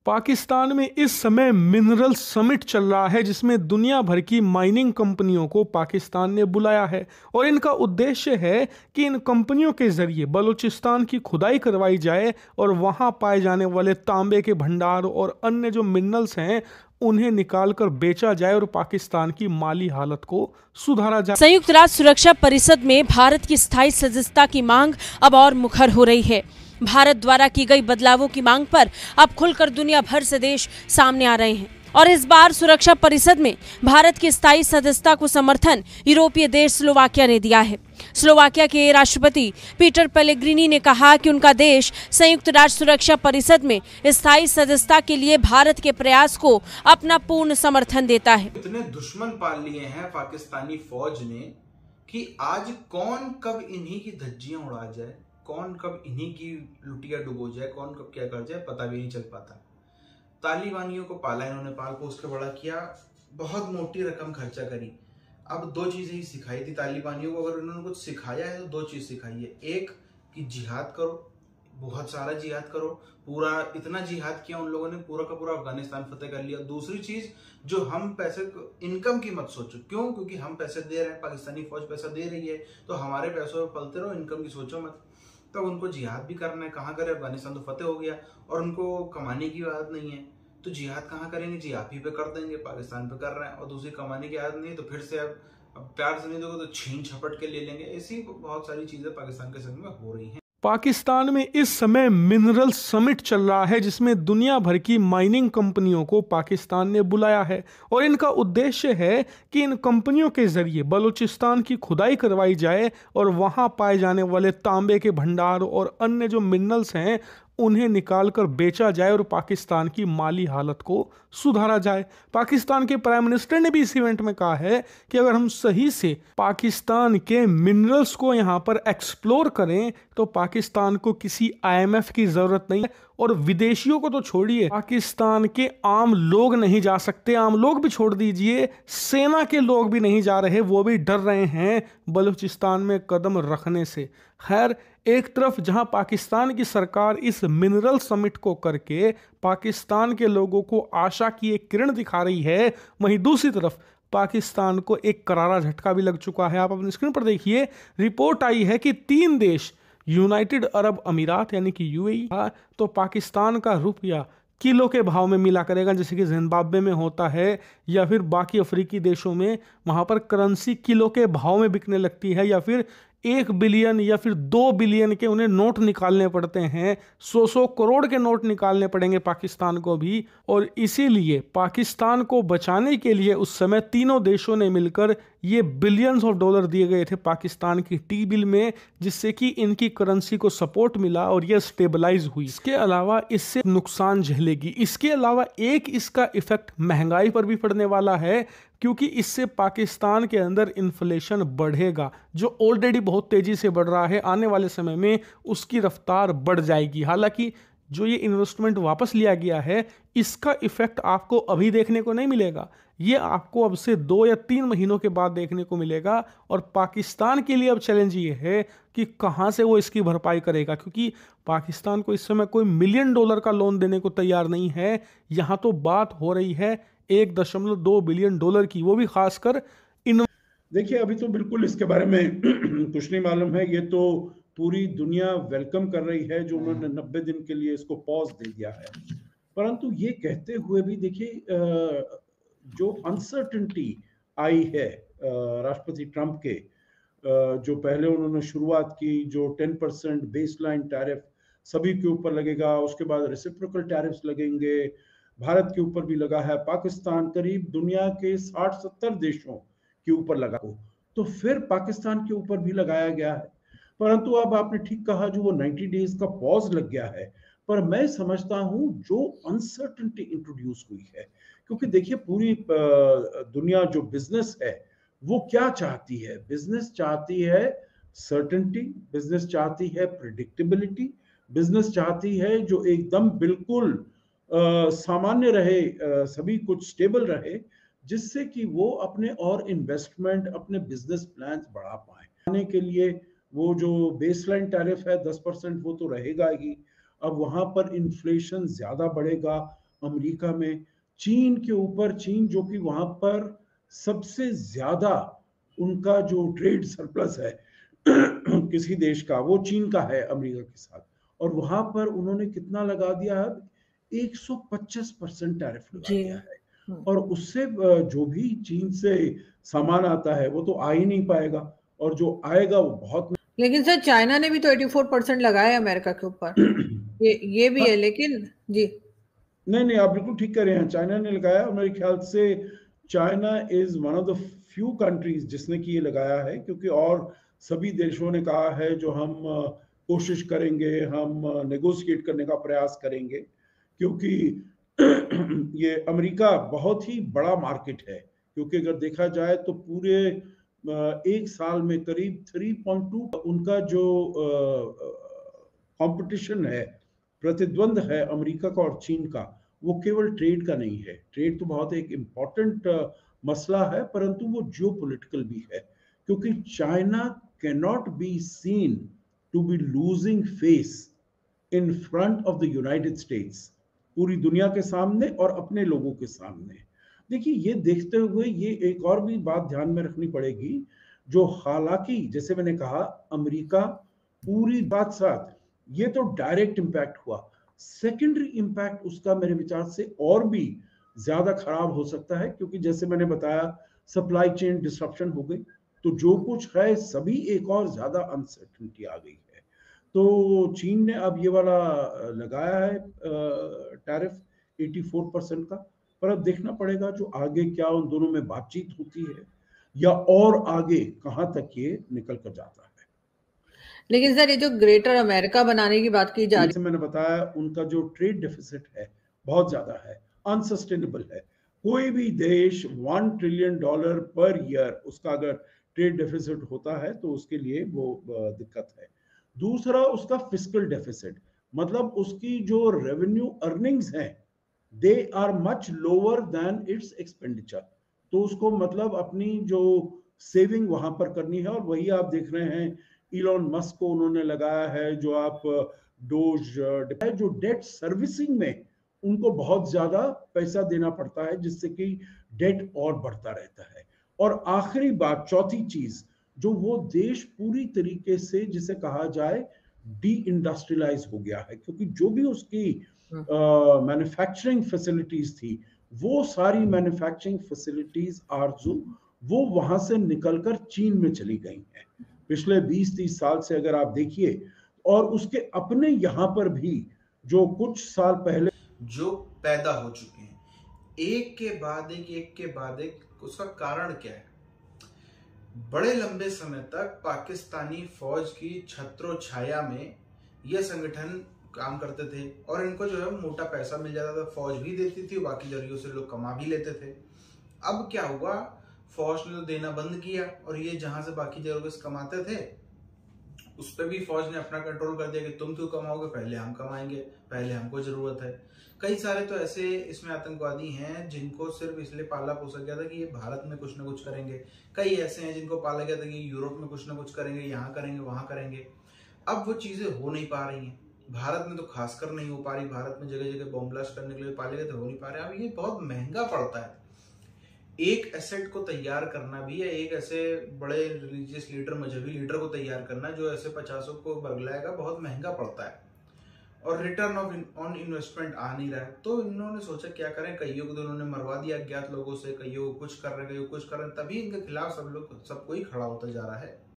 पाकिस्तान में इस समय मिनरल समिट चल रहा है जिसमें दुनिया भर की माइनिंग कंपनियों को पाकिस्तान ने बुलाया है और इनका उद्देश्य है कि इन कंपनियों के जरिए बलूचिस्तान की खुदाई करवाई जाए और वहां पाए जाने वाले तांबे के भंडार और अन्य जो मिनरल्स हैं उन्हें निकालकर बेचा जाए और पाकिस्तान की माली हालत को सुधारा जाए। संयुक्त राष्ट्र सुरक्षा परिषद में भारत की स्थायी सदस्यता की मांग अब और मुखर हो रही है। भारत द्वारा की गई बदलावों की मांग पर अब खुलकर दुनिया भर से देश सामने आ रहे हैं और इस बार सुरक्षा परिषद में भारत की स्थायी सदस्यता को समर्थन यूरोपीय देश स्लोवाकिया ने दिया है। स्लोवाकिया के राष्ट्रपति पीटर पेलेग्रिनी ने कहा कि उनका देश संयुक्त राष्ट्र सुरक्षा परिषद में स्थायी सदस्यता के लिए भारत के प्रयास को अपना पूर्ण समर्थन देता है। इतने दुश्मन पाल लिए हैं पाकिस्तानी फौज ने कि आज कौन कब इन्हीं की धज्जियां उड़ा जाए, कौन कब इन्हीं की लुटिया डुबो जाए, कौन कब क्या कर जाए पता भी नहीं चल पाता। तालिबानियों को पाला इन्होंने, पाल पोस के बड़ा किया, बहुत मोटी रकम खर्चा करी। अब दो चीजें ही सिखाई थी तालिबानियों को, अगर उन्होंने कुछ सिखाया है तो दो चीज सिखाई है। एक कि जिहाद करो, बहुत सारा जिहाद करो, पूरा इतना जिहाद किया उन लोगों ने, पूरा का पूरा अफगानिस्तान फतेह कर लिया। दूसरी चीज जो हम पैसे इनकम की मत सोचो, क्यों? क्योंकि हम पैसे दे रहे हैं, पाकिस्तानी फौज पैसा दे रही है, तो हमारे पैसों में पलते रहो, इनकम की सोचो मत। तो उनको जिहाद भी करना है, कहाँ करे? अफगानिस्तान तो फतेह हो गया और उनको कमाने की आदत नहीं है, तो जिहाद कहाँ करेंगे? जी आप ही पे कर देंगे, पाकिस्तान पे कर रहे हैं, और दूसरी कमाने की आदत नहीं, तो फिर से अब प्यार से नहीं दोगे तो छीन छपट के ले लेंगे। ऐसी बहुत सारी चीजें पाकिस्तान के संग में हो रही हैं। पाकिस्तान में इस समय मिनरल समिट चल रहा है जिसमें दुनिया भर की माइनिंग कंपनियों को पाकिस्तान ने बुलाया है और इनका उद्देश्य है कि इन कंपनियों के जरिए बलूचिस्तान की खुदाई करवाई जाए और वहां पाए जाने वाले तांबे के भंडार और अन्य जो मिनरल्स हैं उन्हें निकालकर बेचा जाए और पाकिस्तान की माली हालत को सुधारा जाए। पाकिस्तान के प्राइम मिनिस्टर ने भी इस इवेंट में कहा है कि अगर हम सही से पाकिस्तान के मिनरल्स को यहाँ पर एक्सप्लोर करें तो पाकिस्तान को किसी IMF की जरूरत नहीं है और विदेशियों को तो छोड़िए, पाकिस्तान के आम लोग नहीं जा सकते। आम लोग भी छोड़ दीजिए, सेना के लोग भी नहीं जा रहे, वो भी डर रहे हैं बलूचिस्तान में कदम रखने से। खैर, एक तरफ जहां पाकिस्तान की सरकार इस मिनरल समिट को करके पाकिस्तान के लोगों को आशा की एक किरण दिखा रही है, वहीं दूसरी तरफ पाकिस्तान को एक करारा झटका भी लग चुका है। आप अपनी स्क्रीन पर देखिए, रिपोर्ट आई है कि 3 देश, यूनाइटेड अरब अमीरात यानी कि UAE, तो पाकिस्तान का रुपया किलो के भाव में मिला करेगा, जैसे कि जिम्बाब्वे में होता है या फिर बाकी अफ्रीकी देशों में, वहां पर करेंसी किलो के भाव में बिकने लगती है, या फिर 1 बिलियन या फिर 2 बिलियन के उन्हें नोट निकालने पड़ते हैं, 100 करोड़ के नोट निकालने पड़ेंगे पाकिस्तान को भी। और इसीलिए पाकिस्तान को बचाने के लिए उस समय तीनों देशों ने मिलकर ये बिलियंस ऑफ डॉलर दिए गए थे पाकिस्तान की T-बिल में, जिससे कि इनकी करेंसी को सपोर्ट मिला और ये स्टेबलाइज हुई। इसके अलावा इससे नुकसान झेलेगी, इसके अलावा एक इसका इफेक्ट महंगाई पर भी पड़ने वाला है, क्योंकि इससे पाकिस्तान के अंदर इन्फ्लेशन बढ़ेगा, जो ऑलरेडी बहुत तेजी से बढ़ रहा है। आने वाले समय में उसकी रफ्तार बढ़ जाएगी। हालांकि जो ये इन्वेस्टमेंट वापस लिया गया है, इसका इफेक्ट आपको अभी देखने को नहीं मिलेगा, ये आपको अब से 2 या 3 महीनों के बाद देखने को मिलेगा। और पाकिस्तान के लिए अब चैलेंज ये है कि कहां से वो इसकी भरपाई करेगा, क्योंकि पाकिस्तान को इस समय कोई $1 मिलियन का लोन देने को तैयार नहीं है। यहां तो बात हो रही है $1.2 बिलियन की, वो भी खासकर देखिए, अभी तो बिल्कुल इसके बारे में कुछ नहीं मालूम है। ये तो पूरी दुनिया वेलकम कर रही है जो उन्होंने 90 दिन के लिए इसको पॉज दे दिया है। परंतु ये कहते हुए भी देखिए, जो अनसर्टेनिटी आई है राष्ट्रपति ट्रंप के, जो पहले उन्होंने शुरुआत की, जो 10% बेसलाइन टैरिफ सभी के ऊपर लगेगा, उसके बाद रेसिप्रोकल टैरिफ्स लगेंगे, भारत के ऊपर भी लगा है, पाकिस्तान करीब दुनिया के 60-70 देशों के ऊपर लगा हो, तो फिर पाकिस्तान के ऊपर भी लगाया गया है। परंतु अब आपने ठीक कहा, जो वो 90 डेज का पॉज लग गया है, पर मैं समझता हूं जो अनसर्टेनिटी इंट्रोड्यूस हुई है, क्योंकि देखिए पूरी दुनिया जो बिजनेस है वो क्या चाहती है? बिजनेस चाहती है सर्टेनिटी, बिजनेस चाहती है प्रिडिक्टेबिलिटी, बिजनेस चाहती है जो एकदम बिल्कुल सामान्य रहे, सभी कुछ स्टेबल रहे, जिससे कि वो अपने और इन्वेस्टमेंट, अपने बिजनेस प्लान्स बढ़ा पाए। आने के लिए वो जो बेसलाइन टैरिफ है 10%, वो तो रहेगा ही। अब वहां पर इन्फ्लेशन ज्यादा बढ़ेगा, अमेरिका में, चीन के ऊपर, चीन जो कि वहां पर सबसे ज्यादा उनका जो ट्रेड सरप्लस है किसी देश का, वो चीन का है अमेरिका के साथ। और वहां पर उन्होंने कितना लगा दिया है? 125% टैरिफ लगा दिया है। और उससे जो भी चीन से सामान आता है वो तो आ ही नहीं पाएगा, और जो आएगा वो बहुत। लेकिन सर चाइना ने भी तो 84% लगाया है अमेरिका के ऊपर, ये भी है। लेकिन जी नहीं, आप बिल्कुल ठीक कर रहे हैं, चाइना ने लगाया। मेरे ख्याल से China is one of the few countries जिसने कि ये लगाया है, क्योंकि और सभी देशों ने कहा है जो हम कोशिश करेंगे, हम नेगोशिएट करने का प्रयास करेंगे, क्योंकि ये अमेरिका बहुत ही बड़ा मार्केट है। क्योंकि अगर देखा जाए तो पूरे एक साल में करीब 3.2 उनका जो कंपटीशन है, प्रतिद्वंद है अमेरिका का और चीन का, वो केवल ट्रेड का नहीं है। ट्रेड तो बहुत एक इम्पॉर्टेंट मसला है, परंतु वो जियोपॉलिटिकल भी है, क्योंकि China cannot be seen to be losing face in front of the United States, पूरी दुनिया के सामने और अपने लोगों के सामने। देखिए, ये देखते हुए ये एक और भी बात ध्यान में रखनी पड़ेगी, जो हालांकि जैसे मैंने कहा अमेरिका पूरी बात साथ, ये तो डायरेक्ट इम्पैक्ट हुआ, सेकेंडरी इम्पैक्ट उसका मेरे विचार से और भी ज्यादा खराब हो सकता है, क्योंकि जैसे मैंने बताया सप्लाई चेन डिस्ट्रप्शन हो गई, तो जो कुछ है सभी एक और ज्यादा अनसर्टेनिटी आ गई है। तो चीन ने अब ये वाला लगाया है टैरिफ 84% का, पर अब देखना पड़ेगा जो आगे क्या उन दोनों में बातचीत होती है, या और आगे कहां तक ये निकल कर जाता है। लेकिन सर ये जो ग्रेटर अमेरिका बनाने की बात की जा रही है, जैसे मैंने बताया उनका जो ट्रेड डेफिसिट है बहुत ज्यादा है, अनसस्टेनेबल है। कोई भी देश $1 ट्रिलियन पर ईयर उसका अगर ट्रेड डेफिसिट होता है तो उसके लिए वो दिक्कत है। दूसरा उसका फिस्कल डेफिसिट, मतलब उसकी जो रेवेन्यू अर्निंग्स हैं they are much lower than its expenditure. तो उसको मतलब अपनी जो सेविंग वहां पर करनी है, और वही आप देख रहे हैं इलॉन मस्क को उन्होंने लगाया है, जो आप डोज जो डेट सर्विसिंग में उनको बहुत ज्यादा पैसा देना पड़ता है, जिससे कि डेट और बढ़ता रहता है। और आखिरी बात, चौथी चीज, जो वो देश पूरी तरीके से जिसे कहा जाए डी इंडस्ट्रियलाइज हो गया है, क्योंकि जो भी उसकी मैन्युफैक्चरिंग फैसिलिटीज थी, वो सारी मैन्युफैक्चरिंग फैसिलिटीज आरजू वो वहां से निकलकर चीन में चली गई हैं पिछले 20-30 साल से, अगर आप देखिए। और उसके अपने यहाँ पर भी जो कुछ साल पहले जो पैदा हो चुके हैं, एक के बाद एक, उसका कारण क्या है? बड़े लंबे समय तक पाकिस्तानी फौज की छत्रो छाया में यह संगठन काम करते थे, और इनको जो है मोटा पैसा मिल जाता था, फौज भी देती थी, बाकी जरियों से लोग कमा भी लेते थे। अब क्या हुआ, फौज ने तो देना बंद किया, और ये जहां से बाकी जरियों से कमाते थे उस पर भी फौज ने अपना कंट्रोल कर दिया कि तुम क्यों कमाओगे, पहले हम कमाएंगे, पहले हमको जरूरत है। कई सारे तो ऐसे इसमें आतंकवादी हैं जिनको सिर्फ इसलिए पाला पोसा गया था कि ये भारत में कुछ ना कुछ करेंगे। कई ऐसे हैं जिनको पाला गया था कि यूरोप में कुछ ना कुछ करेंगे, यहाँ करेंगे, वहां करेंगे। अब वो चीजें हो नहीं पा रही हैं, भारत में तो खासकर नहीं हो पा रही। भारत में जगह जगह बॉम्ब ब्लास्ट करने के लिए पाले गए थे, हो नहीं पा रहे। अब ये बहुत महंगा पड़ता है, एक एसेट को तैयार करना भी है, एक ऐसे बड़े रिलीजियस लीडर, मजहबी लीडर को तैयार करना जो ऐसे 50 को बरगलाएगा, बहुत महंगा पड़ता है, और रिटर्न ऑन इन्वेस्टमेंट आ नहीं रहा है। तो इन्होंने सोचा क्या करें, कईयों को तो उन्होंने मरवा दिया अज्ञात लोगों से, कईयों को कुछ कर रहे, कईयों कुछ कर रहे, तभी इनके खिलाफ सब कोई खड़ा होता जा रहा है।